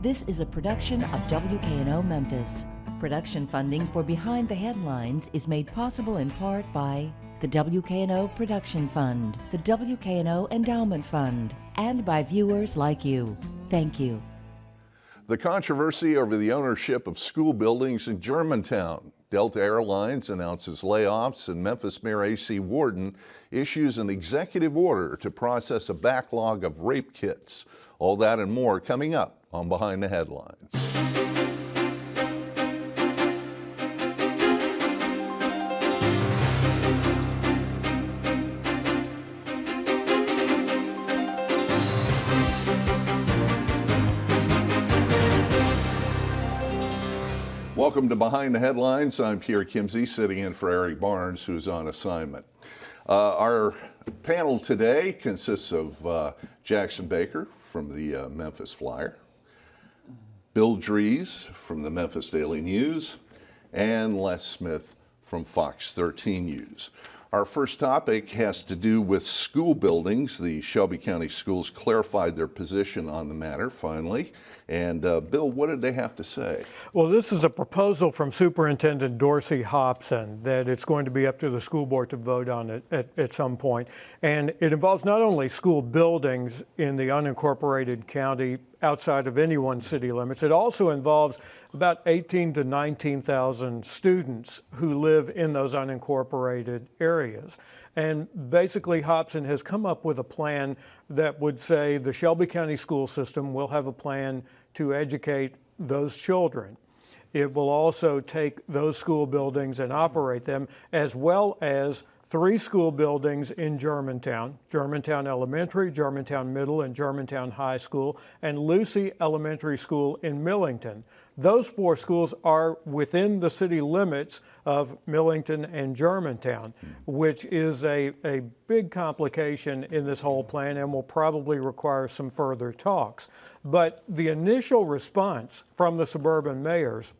This is a production of WKNO Memphis. Production funding for Behind the Headlines is made possible in part by the WKNO Production Fund, the WKNO Endowment Fund, and by viewers like you. Thank you. The controversy over the ownership of school buildings in Germantown. Delta Airlines announces layoffs, and Memphis Mayor A.C. Warden issues an executive order to process a backlog of rape kits. All that and more coming up on Behind the Headlines. Welcome to Behind the Headlines. I'm Pierre Kimsey, sitting in for Eric Barnes, who's on assignment. Our panel today consists of Jackson Baker from the Memphis Flyer, Bill Dries from the Memphis Daily News, and Les Smith from Fox 13 News. Our first topic has to do with school buildings. The Shelby County Schools clarified their position on the matter finally. And Bill, what did they have to say? Well, this is a proposal from Superintendent Dorsey Hobson that it's going to be up to the school board to vote on it at some point. And it involves not only school buildings in the unincorporated county outside of anyone's city limits, it also involves about 18 to 19,000 students who live in those unincorporated areas. And basically, Hobson has come up with a plan that would say the Shelby County school system will have a plan to educate those children. It will also take those school buildings and operate them, as well as 3 school buildings in Germantown: Germantown Elementary, Germantown Middle, and Germantown High School, and Lucy Elementary School in Millington. Those 4 schools are within the city limits of Millington and Germantown, which is a big complication in this whole plan and will probably require some further talks. But the initial response from the suburban mayors,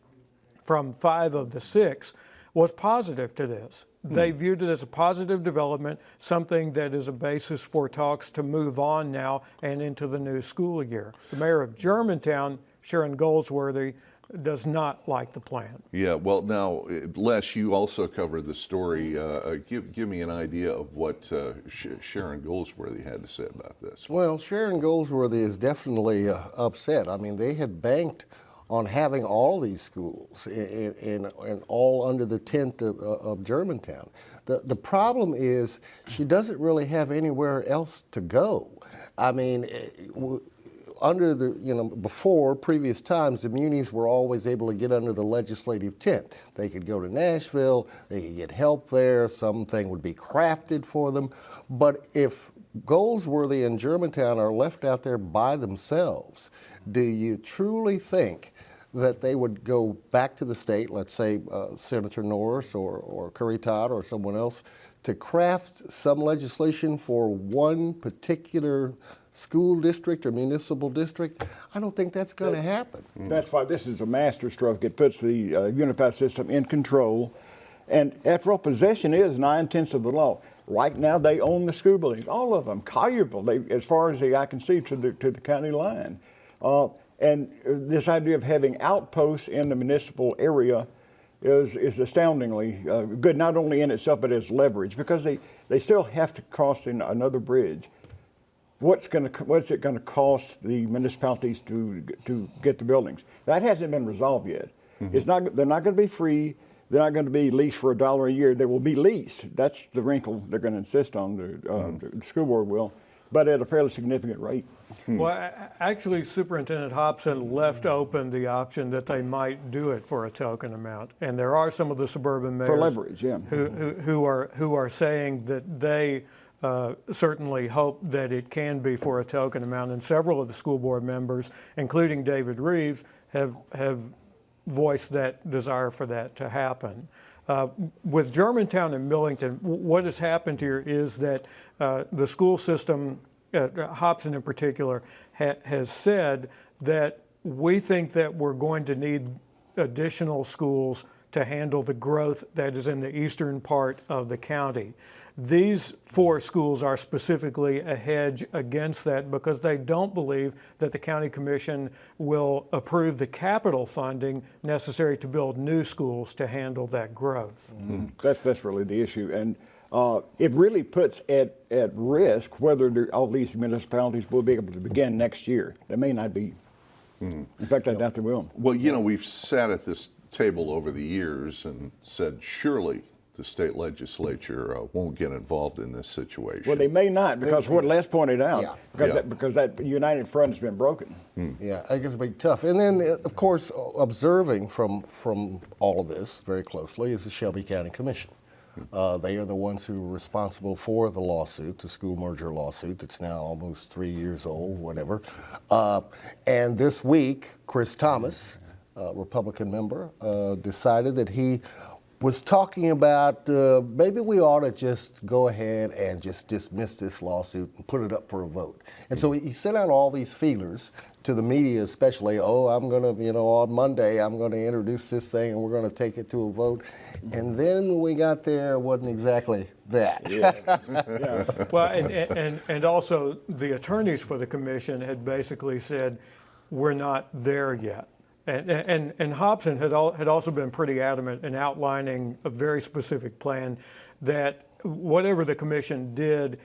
from 5 of the 6, was positive to this. They viewed it as a positive development, something that is a basis for talks to move on now and into the new school year. The mayor of Germantown, Sharon Goldsworthy, does not like the plan. Yeah, well, now, Les, you also covered the story. Give me an idea of what Sharon Goldsworthy had to say about this. Well, Sharon Goldsworthy is definitely upset. I mean, they had banked on having all these schools and all under the tent of Germantown. The problem is she doesn't really have anywhere else to go. I mean, under the, before, previous times, the munis were always able to get under the legislative tent. They could go to Nashville, they could get help there, something would be crafted for them. But if Goldsworthy and Germantown are left out there by themselves, do you truly think that they would go back to the state, let's say Senator Norris or Curry Todd or someone else, to craft some legislation for one particular school district or municipal district? I don't think that's going to happen. That's why this is a masterstroke. It puts the unified system in control. And after all, possession is 9/10 of the law. Right now, they own the school buildings, all of them. Collierville, as far as the eye can see, to the county line. And this idea of having outposts in the municipal area is astoundingly good, not only in itself, but as leverage, because they still have to cross another bridge. What's it going to cost the municipalities to get the buildings? That hasn't been resolved yet. Mm-hmm. They're not going to be free. They're not going to be leased for $1 a year. They will be leased. That's the wrinkle they're going to insist on. The school board will, but at a fairly significant rate. Well, actually, Superintendent Hobson left open the option that they might do it for a token amount, and there are some of the suburban mayors for leverage, yeah, who are saying that they certainly hope that it can be for a token amount, and several of the school board members, including David Reeves, have voiced that desire for that to happen. With Germantown and Millington, what has happened here is that the school system, Hobson in particular, has said that we think that we're going to need additional schools to handle the growth that is in the eastern part of the county. These 4 schools are specifically a hedge against that because they don't believe that the county commission will approve the capital funding necessary to build new schools to handle that growth. That's really the issue, and it really puts at risk whether all these municipalities will be able to begin next year. They may not be. In fact, I doubt they will. Well, you know, we've sat at this table over the years and said, surely the state legislature won't get involved in this situation. Well, they may not, because what Les pointed out, Yeah. because that united front has been broken. Yeah, I guess it'll be tough. And then, of course, observing from all of this very closely is the Shelby County Commission. They are the ones who are responsible for the lawsuit, the school merger lawsuit that's now almost 3 years old, whatever. And this week, Chris Thomas, Republican member, decided that he was talking about maybe we ought to just go ahead and just dismiss this lawsuit and put it up for a vote. And so he sent out all these feelers to the media, especially, I'm going to, on Monday, I'm going to introduce this thing and we're going to take it to a vote. And then when we got there, it wasn't exactly that. Well, and also the attorneys for the commission had basically said, we're not there yet. And Hobson had also been pretty adamant in outlining a very specific plan that whatever the commission did,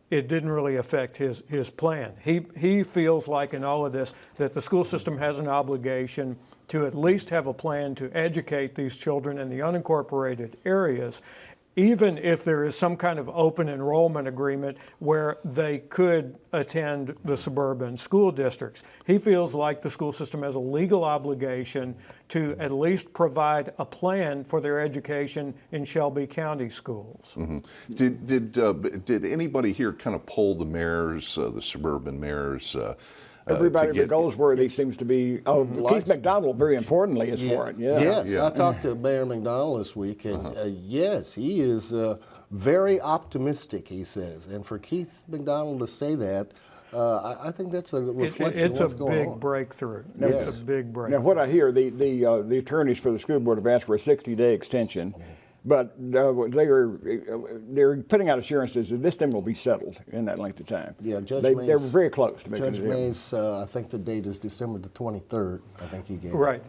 it didn't really affect his plan. He feels like in all of this that the school system has an obligation to at least have a plan to educate these children in the unincorporated areas, even if there is some kind of open enrollment agreement where they could attend the suburban school districts. He feels like the school system has a legal obligation to at least provide a plan for their education in Shelby County schools. Did anybody here kind of poll the mayors, the suburban mayors? Everybody that goes where he seems to be. Keith McDonald, very importantly, is for it. Yeah. Yes, I talked to Mayor McDonald this week, and yes, he is very optimistic, he says. And for Keith McDonald to say that, I think that's a reflection of what's going on. It's a big breakthrough. Yes. It's a big breakthrough. Now, what I hear, the attorneys for the school board have asked for a 60-day extension. But they're putting out assurances that this thing will be settled in that length of time. Yeah, Judge they Mays, were very close to making Judge Mays, I think the date is December the 23rd. I think he gave. Right.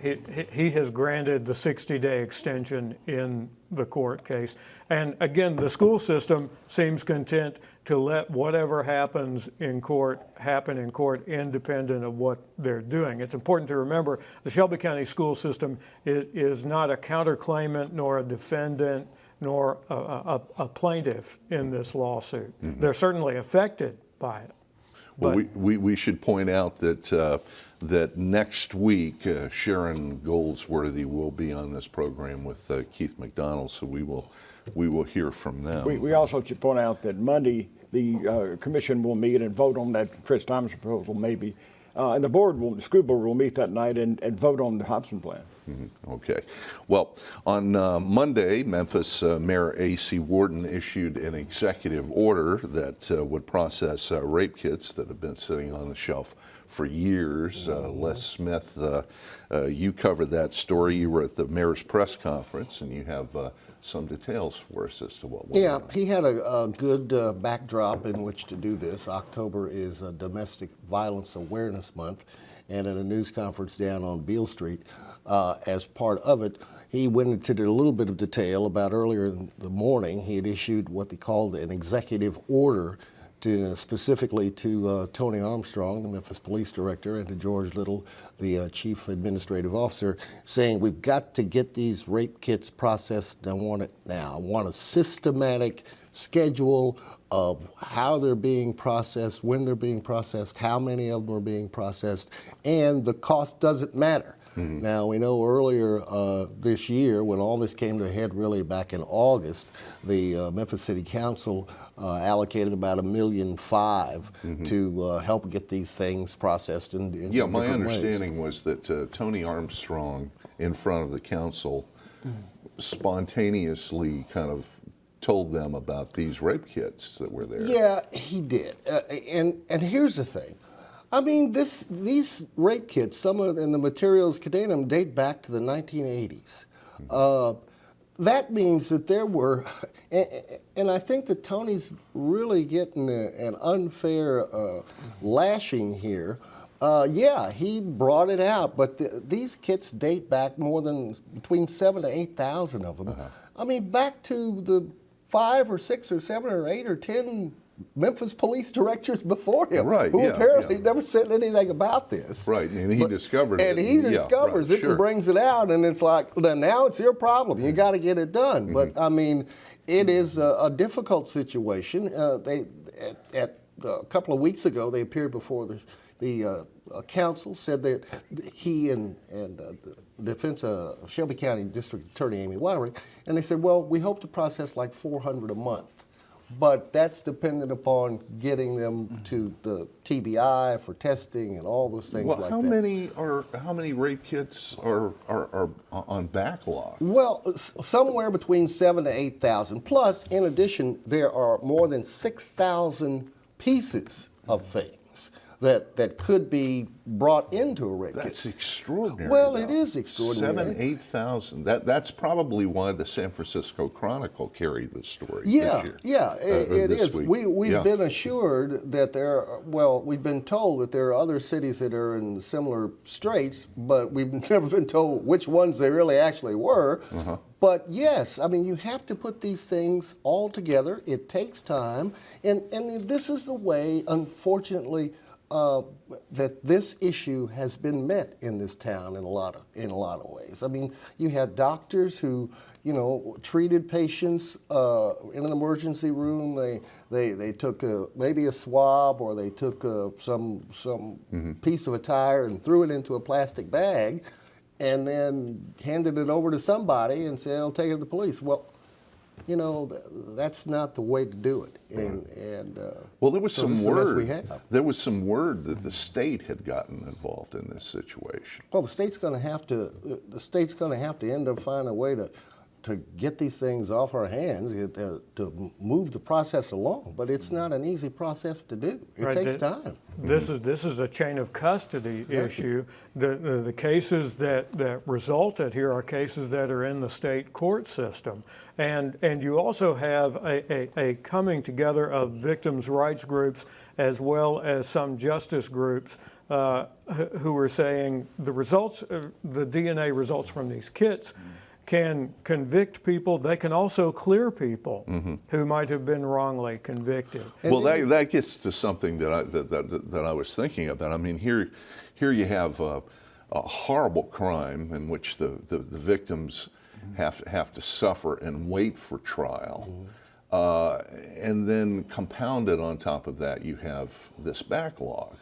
He has granted the 60-day extension in the court case. And again, the school system seems content to let whatever happens in court happen in court independent of what they're doing. It's important to remember the Shelby County school system is not a counterclaimant nor a defendant nor a plaintiff in this lawsuit. They're certainly affected by it. Well, we should point out that that next week Sharon Goldsworthy will be on this program with Keith McDonald, so we will hear from them. We also should point out that Monday the commission will meet and vote on that Chris Thomas proposal, maybe, and the school board will meet that night and vote on the Hobson plan. Okay. Well, on Monday, Memphis Mayor A.C. Warden issued an executive order that would process rape kits that have been sitting on the shelf for years. Les Smith, you covered that story. You were at the mayor's press conference, and you have some details for us as to what went on. He had a good backdrop in which to do this. October is Domestic Violence Awareness Month, and at a news conference down on Beale Street, as part of it, he went into a little bit of detail about earlier in the morning. He had issued what they called an executive order specifically to Tony Armstrong, the Memphis Police Director, and to George Little, the Chief Administrative Officer, saying we've got to get these rape kits processed. I want it now. I want a systematic schedule of how they're being processed, when they're being processed, how many of them are being processed, and the cost doesn't matter. Now, we know earlier this year, when all this came to a head really back in August, the Memphis City Council allocated about $1.5 million to help get these things processed in different my ways. understanding was that Tony Armstrong, in front of the council, spontaneously kind of told them about these rape kits that were there. Yeah, he did. And here's the thing. I mean, these rape kits, some of and the materials containing them date back to the 1980s. that means that there were, and I think that Tony's really getting an unfair lashing here. Yeah, he brought it out, but these kits date back more than between 7,000 to 8,000 of them. I mean, back to the 5 or 6 or 7 or 8 or 10 Memphis police directors before him, Right, who yeah, apparently yeah. never said anything about this. Right, and he discovered it. And he Yeah, discovers right, it sure. and brings it out, and it's like, well, now it's your problem. You got to get it done. But I mean, it is a difficult situation. A couple of weeks ago, they appeared before the council, said that he and defense Shelby County District Attorney Amy Waterman, and they said, well, we hope to process like 400 a month. But that's dependent upon getting them to the TBI for testing and all those things Well, like how that. many rape kits are on backlog? Well, somewhere between 7,000 to 8,000. Plus, in addition, there are more than 6,000 pieces of things that could be brought into a rape kit. That's extraordinary. Well, though. it is extraordinary. 7,000, 8,000. That's probably why the San Francisco Chronicle carried the story. Yeah, this year, yeah, it this is. week. We've Yeah. been assured that we've been told that there are other cities that are in similar straits, but we've never been told which ones they really actually were. But yes, I mean, you have to put these things all together. It takes time, and this is the way, unfortunately, that this issue has been met in this town in a lot of ways. I mean, you had doctors who, treated patients in an emergency room. They took maybe a swab, or they took some piece of attire and threw it into a plastic bag, and then handed it over to somebody and said, "I'll take it to the police." Well, that's not the way to do it. And Well, there was so some this is the mess word. we have. There was some word that the state had gotten involved in this situation. Well, the state's going to have to end up finding a way to get these things off our hands, to move the process along. But it's not an easy process to do. It Right, takes time. This is a chain of custody issue. The cases that resulted here are cases that are in the state court system, and you also have a coming together of victims' rights groups as well as some justice groups who are saying the results, the DNA results from these kits, can convict people. They can also clear people who might have been wrongly convicted. Well, that gets to something that I was thinking about. I mean, here you have a horrible crime in which the victims have to suffer and wait for trial, and then compounded on top of that, you have this backlog.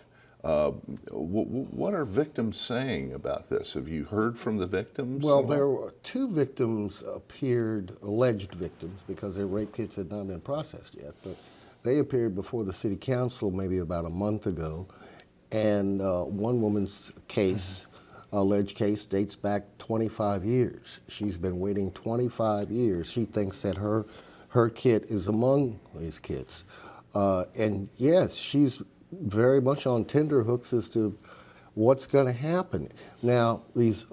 What are victims saying about this? Have you heard from the victims? Well, there were 2 victims alleged victims, because their rape kits had not been processed yet, but they appeared before the city council maybe about a month ago, and one woman's case, alleged case, dates back 25 years. She's been waiting 25 years. She thinks that her kit is among these kits. And yes, she's very much on tenterhooks as to what's going to happen. Now, these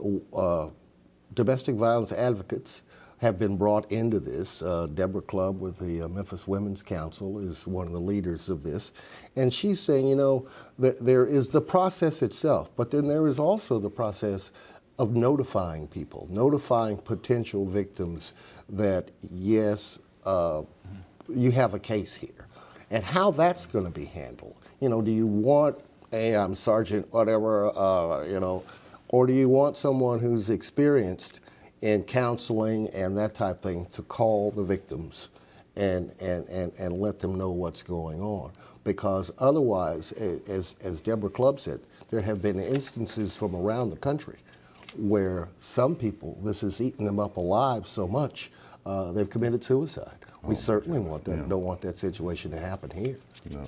domestic violence advocates have been brought into this. Deborah Clubb with the Memphis Women's Council is one of the leaders of this. And she's saying, that there is the process itself, but then there is also the process of notifying people, notifying potential victims that, yes, you have a case here. And how that's going to be handled. Do you want, hey, I'm Sergeant whatever, or do you want someone who's experienced in counseling and that type of thing to call the victims and let them know what's going on? Because otherwise, as Deborah Clubb said, there have been instances from around the country where some people, this has eaten them up alive so much, they've committed suicide. We certainly don't want that situation to happen here. No.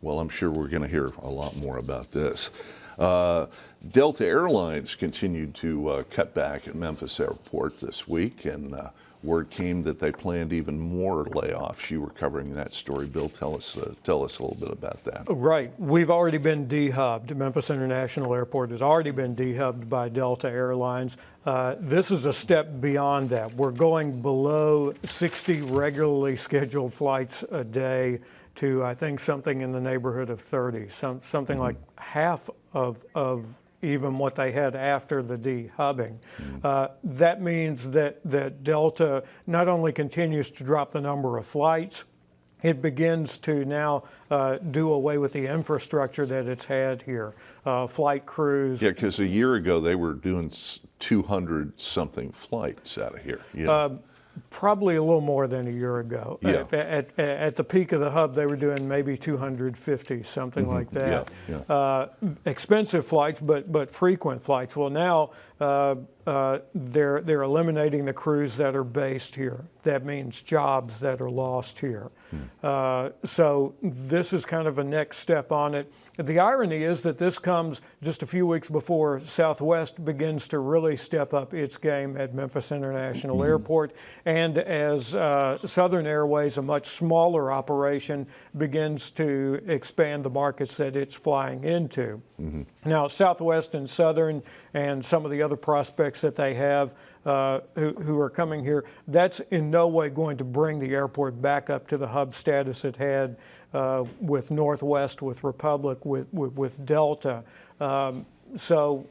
Well, I'm sure we're going to hear a lot more about this. Delta Airlines continued to cut back at Memphis Airport this week, and word came that they planned even more layoffs. You were covering that story. Bill, tell us a little bit about that. Right. We've already been dehubbed. Memphis International Airport has already been dehubbed by Delta Airlines. This is a step beyond that. We're going below 60 regularly scheduled flights a day to, I think, something in the neighborhood of 30, something like half of even what they had after the dehubbing. That means that Delta not only continues to drop the number of flights, it begins to now do away with the infrastructure that it's had here, flight crews. Yeah, because a year ago they were doing 200 something flights out of here. Yeah. Probably a little more than a year ago. Yeah. At the peak of the hub, they were doing maybe 250, something like that. Yeah. Expensive flights, but frequent flights. Well, now they're eliminating the crews that are based here. That means jobs that are lost here. So this is kind of a next step on it. The irony is that this comes just a few weeks before Southwest begins to really step up its game at Memphis International Airport, and as Southern Airways, a much smaller operation, begins to expand the markets that it's flying into. Now, Southwest and Southern and some of the other prospects that they have who are coming here, that's in no way going to bring the airport back up to the hub status it had with Northwest, with Republic, with Delta. So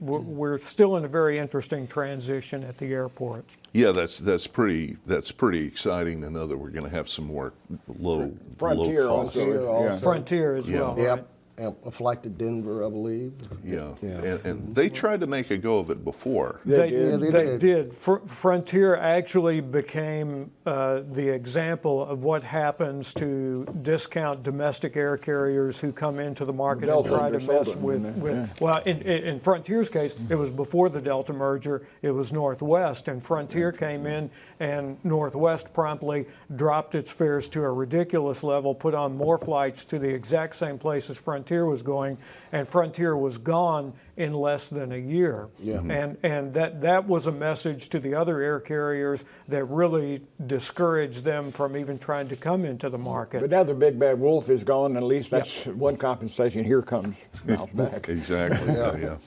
we're still in a very interesting transition at the airport. Yeah, that's pretty exciting to know that we're going to have some more low Frontier cost. also. Frontier as well. Yeah. Right? Yep, a flight to Denver, I believe. Yeah, and they tried to make a go of it before. They did. did. Frontier actually became the example of what happens to discount domestic air carriers who come into the market and try to mess with. Well, in Frontier's case, it was before the Delta merger. It was Northwest, and Frontier came in, and Northwest promptly dropped its fares to a ridiculous level, put on more flights to the exact same places Frontier was going, and Frontier was gone in less than a year. Yeah. And that was a message to the other air carriers that really discouraged them from even trying to come into the market. But now the big bad wolf is gone, and at least that's one compensation. Here comes Mouse back. Exactly. Yeah.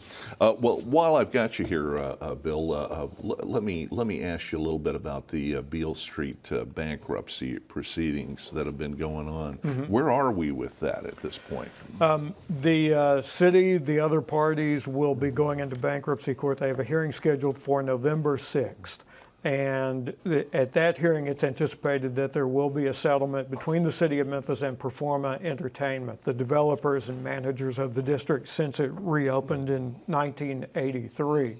Well, while I've got you here, Bill, let me ask you a little bit about the Beale Street bankruptcy proceedings that have been going on. Where are we with that at this point? The city, the other parties will be going into bankruptcy court. They have a hearing scheduled for November 6th. And at that hearing, it's anticipated that there will be a settlement between the city of Memphis and Performa Entertainment, the developers and managers of the district since it reopened in 1983.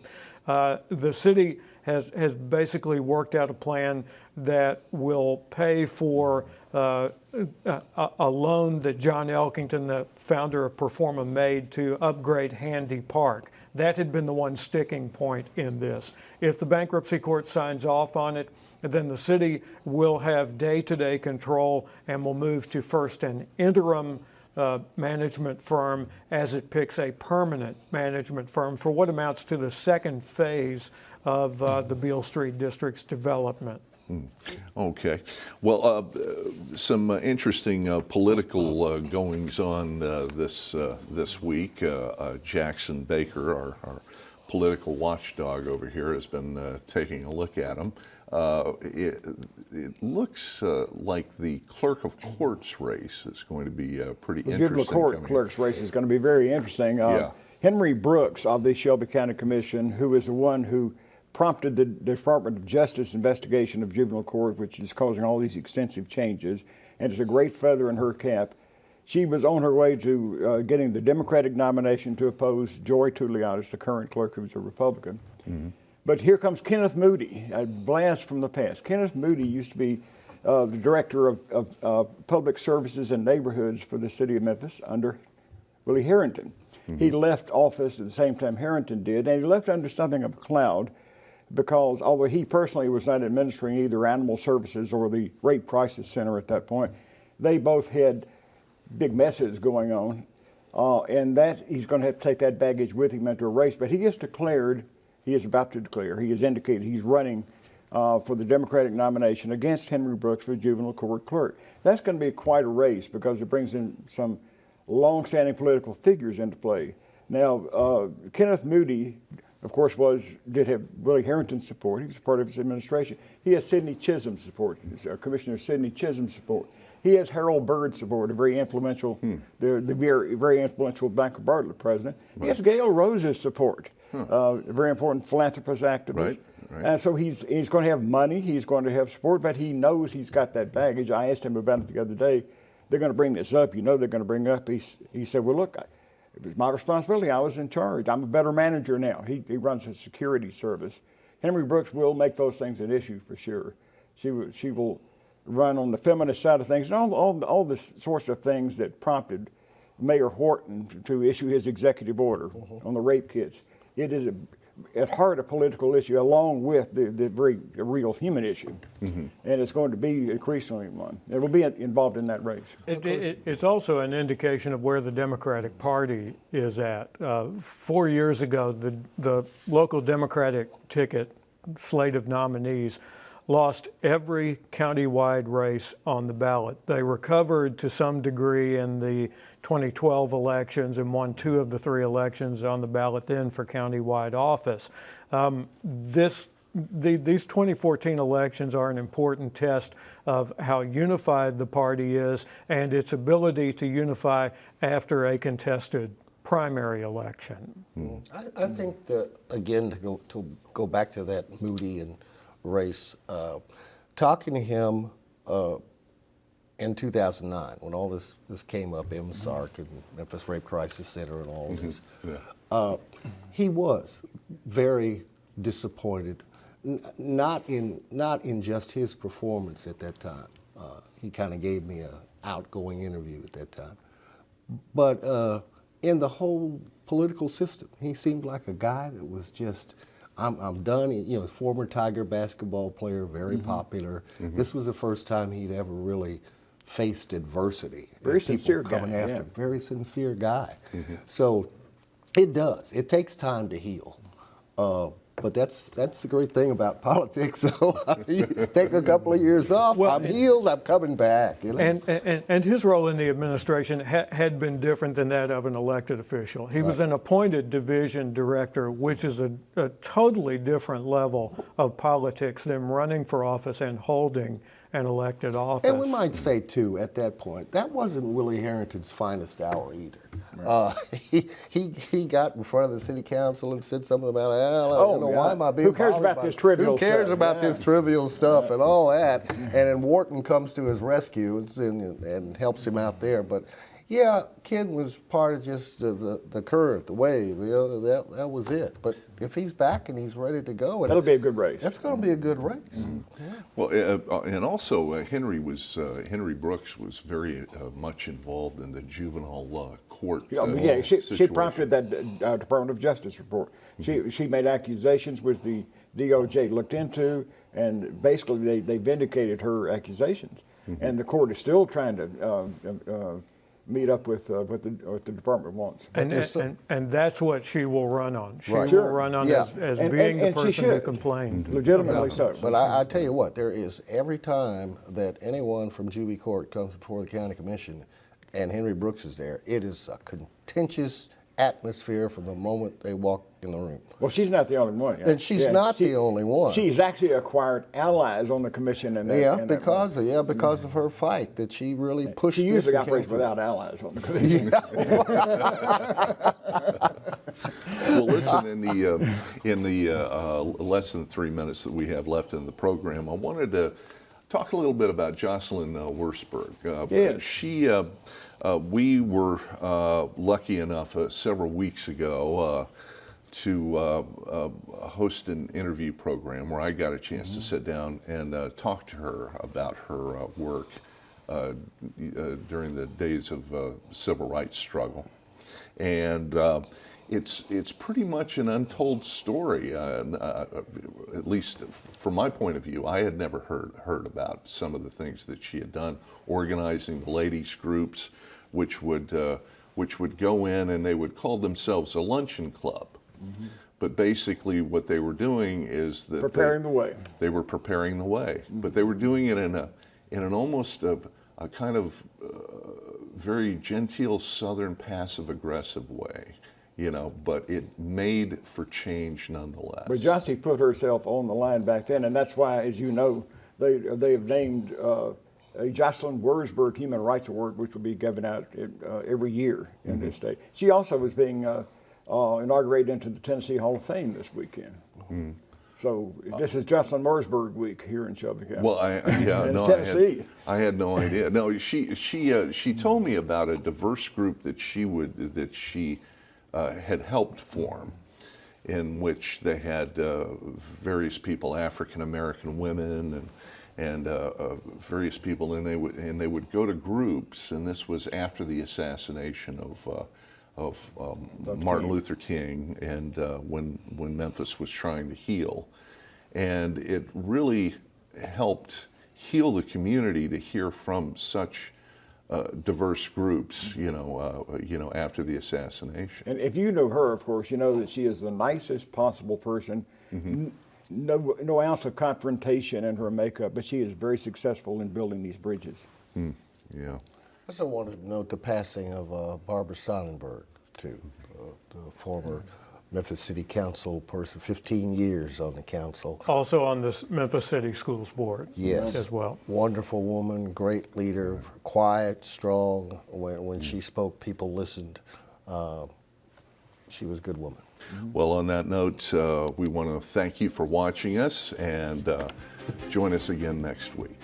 The city has basically worked out a plan that will pay for a loan that John Elkington, the founder of Performa, made to upgrade Handy Park. That had been the one sticking point in this. If the bankruptcy court signs off on it, then the city will have day-to-day control and will move to first an interim management firm as it picks a permanent management firm for what amounts to the second phase of the Beale Street District's development. Okay. Well, some interesting political goings on this week. Jackson Baker, our political watchdog over here, has been taking a look at them. It looks like the clerk of courts race is going to be pretty interesting. The juvenile court clerk's race is going to be very interesting. Henry Brooks of the Shelby County Commission, who is the one who prompted the Department of Justice investigation of juvenile court, which is causing all these extensive changes, and it's a great feather in her cap. She was on her way to getting the Democratic nomination to oppose Joy Tulianis, the current clerk, who's a Republican. But here comes Kenneth Moody, a blast from the past. Kenneth Moody used to be the director of public services and neighborhoods for the city of Memphis under Willie Harrington. He left office at the same time Harrington did, and he left under something of a cloud, because although he personally was not administering either animal services or the rate prices center at that point, they both had big messes going on, and that he's going to have to take that baggage with him into a race. But he has declared, he is about to declare, he has indicated he's running for the Democratic nomination against Henry Brooks for juvenile court clerk. That's going to be quite a race because it brings in some long-standing political figures into play. Now, Kenneth Moody, of course, did have Willie Harrington's support. He was part of his administration. He has Sidney Chisholm's support, Commissioner Sidney Chisholm's support. He has Harold Byrd's support, a very influential, the very influential Banker Bartlett president. He has Gail Rose's support, a very important philanthropist, activist. Right. And so he's going to have money, he's going to have support, but he knows he's got that baggage. I asked him about it the other day. They're going to bring this up. You know they're going to bring up. He said, well, look, it was my responsibility. I was in charge. I'm a better manager now. He runs a security service. Henry Brooks will make those things an issue for sure. She will run on the feminist side of things and all the sorts of things that prompted Mayor Horton to issue his executive order on the rape kits. It is at heart a political issue along with the very real human issue. And it's going to be increasingly one. It will be involved in that race. It's also an indication of where the Democratic Party is at. 4 years ago, the local Democratic ticket slate of nominees lost every countywide race on the ballot. They recovered to some degree in the 2012 elections and won 2 of the 3 elections on the ballot then for countywide office. These 2014 elections are an important test of how unified the party is and its ability to unify after a contested primary election. I think that, again, to go back to that Moody and race, talking to him in 2009 when all this came up, MSARC and Memphis Rape Crisis Center and all this, he was very disappointed, not in just his performance at that time. He kind of gave me an outgoing interview at that time, but in the whole political system, he seemed like a guy that was just, I'm done. You know, former Tiger basketball player, very popular. This was the first time he'd ever really faced adversity. Very people sincere coming guy, after. yeah. Very sincere guy. So it does. It takes time to heal. But that's the great thing about politics. So I mean, you take a couple of years off. Well, I'm healed. I'm coming back. You know? And his role in the administration had been different than that of an elected official. He was an appointed division director, which is a totally different level of politics than running for office and holding an elected office. And we might say, too, at that point, that wasn't Willie Harrington's finest hour either. He got in front of the city council and said something about, why am I being Who cares bothered about by this trivial Who cares stuff? about this trivial stuff and all that? And then Wharton comes to his rescue and helps him out there. But yeah, Ken was part of just the current, the wave. You know, that was it. But if he's back and he's ready to go, That'll be a good race. That's going to be a good race. Yeah. Well, and also Henry Brooks was very much involved in the juvenile court. She situation. prompted that Department of Justice report. She made accusations which the DOJ looked into, and basically they vindicated her accusations. And the court is still trying to meet up with what the department wants. And that's what she will run on. She Right. will run on Yeah. as And- being the and she person who should. complained. Legitimately so. But I tell you what, there is every time that anyone from Juvie Court comes before the county commission and Henry Brooks is there, it is a contentious atmosphere from the moment they walk in the room. Well, she's not the only one. And she's not the only one. She's actually acquired allies on the commission. And because of her fight that she really pushed. she this usually and came operates through. without allies on the commission. Well, listen, in the less than 3 minutes that we have left in the program, I wanted to talk a little bit about Jocelyn Wurzburg. Yes. We were lucky enough several weeks ago to host an interview program where I got a chance to sit down and talk to her about her work during the days of civil rights struggle. And it's pretty much an untold story, at least from my point of view. I had never heard about some of the things that she had done, organizing the ladies' groups, which would go in and they would call themselves a luncheon club. but basically what they were doing is that Preparing the way. they were preparing the way, but they were doing it in an almost a kind of very genteel Southern passive aggressive way, you know, but it made for change nonetheless. But Johnson put herself on the line back then, and that's why, as you know, they have named a Jocelyn Wurzburg Human Rights Award, which will be given out every year in this state. She also was being inaugurated into the Tennessee Hall of Fame this weekend. So this is Jocelyn Wurzburg week here in Shelby County. Well, Tennessee. I had no idea. No, she told me about a diverse group that she had helped form, in which they had various people, African American women and various people, and they would go to groups, and this was after the assassination of Martin Luther King, and when Memphis was trying to heal, and it really helped heal the community to hear from such diverse groups, you know, after the assassination. And if you know her, of course, you know that she is the nicest possible person. No ounce of confrontation in her makeup, but she is very successful in building these bridges. Yeah. I also wanted to note the passing of Barbara Sonnenberg, too, the former Memphis City Council person, 15 years on the council. Also on the Memphis City Schools Board Yes. as well. Wonderful woman, great leader, quiet, strong. When she spoke, people listened. She was a good woman. Well, on that note, we want to thank you for watching us, and join us again next week.